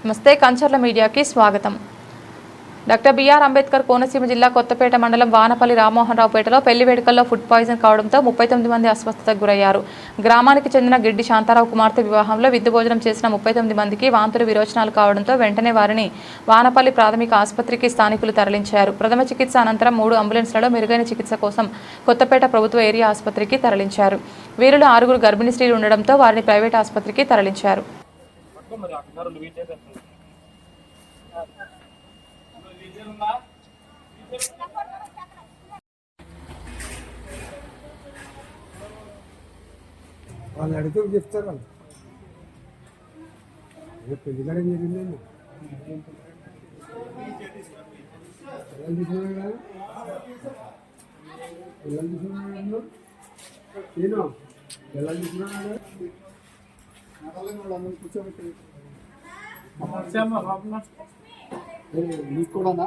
నమస్తే కంచర్ల మీడియాకి స్వాగతం. డాక్టర్ బిఆర్ అంబేద్కర్ కోనసీమ జిల్లా కొత్తపేట మండలం వానపల్లి రామ్మోహన్ రావుపేటలో పెళ్లి వేడుకల్లో ఫుడ్ పాయిజన్ కావడంతో 39 మంది అస్వస్థతకు గురయ్యారు. గ్రామానికి చెందిన గిడ్డి శాంతారావు కుమార్తె వివాహంలో విందు భోజనం చేసిన 39 మందికి వాంతులు విరోచనాలు కావడంతో వెంటనే వారిని వానపల్లి ప్రాథమిక ఆసుపత్రికి స్థానికులు తరలించారు. ప్రథమ చికిత్స అనంతరం 3 అంబులెన్స్లలో మెరుగైన చికిత్స కోసం కొత్తపేట ప్రభుత్వ ఏరియా ఆసుపత్రికి తరలించారు. వీరిలో 6 గర్భిణీ స్త్రీలు ఉండడంతో వారిని ప్రైవేట్ ఆసుపత్రికి తరలించారు. వాళ్ళు అడిగితే చెప్తారు. వాళ్ళు పెళ్లి కాడ జరిగిందండి. పిల్లలు తీసుకున్నాడు పిల్లలు తీసుకున్నాడు నేను పిల్లలు తీసుకున్నాడు వాళ్ళందరూ కూర్చోబెట్టి నీకు కూడా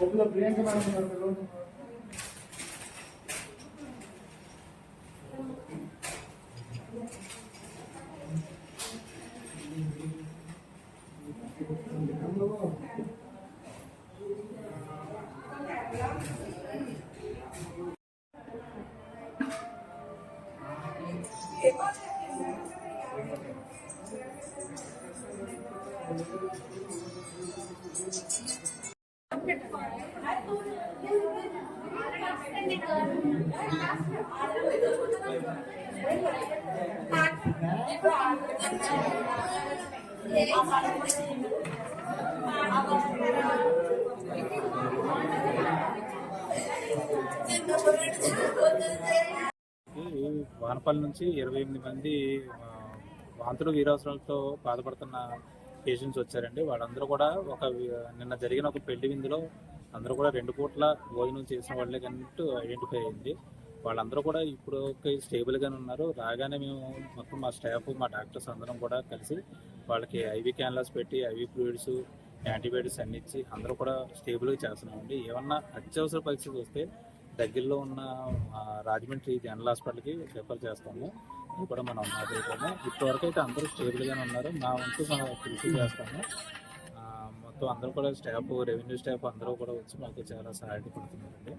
అక్కడ ప్రియాంక మేడం వానపల్లి నుంచి 28 మంది వాంతులు విరోచనాలతో బాధపడుతున్న పేషెంట్స్ వచ్చారండి. వాళ్ళందరూ కూడా నిన్న జరిగిన ఒక పెళ్లి విందులో అందరూ కూడా 2 పూట్ల భోజనం చేసిన వాళ్ళే కన్నట్టు ఐడెంటిఫై అయింది. వాళ్ళందరూ కూడా ఇప్పుడు స్టేబుల్గానే ఉన్నారు. రాగానే మేము మొత్తం మా స్టాఫ్ మా డాక్టర్స్ అందరం కూడా కలిసి వాళ్ళకి ఐవీ క్యాన్లాస్ పెట్టి ఐవీ ఫ్లూయిడ్స్ యాంటీబయాటిక్స్ అన్ని ఇచ్చి అందరూ కూడా స్టేబుల్గా చేస్తున్నామండి. ఏమన్నా అత్యవసర పరిస్థితి వస్తే దగ్గరలో ఉన్న రాజమండ్రి జనరల్ హాస్పిటల్కి రిఫర్ చేస్తాము. ఇది కూడా మనం మాట్లాడుతాము. ఇప్పటివరకు అయితే అందరూ స్టేబుల్గానే ఉన్నారు. మా వంతు మనం కృషి చేస్తాము. మొత్తం అందరూ కూడా స్టాఫ్ రెవెన్యూ స్టాఫ్ అందరూ కూడా వచ్చి మాకు చాలా సహాయపడుతున్నారండి.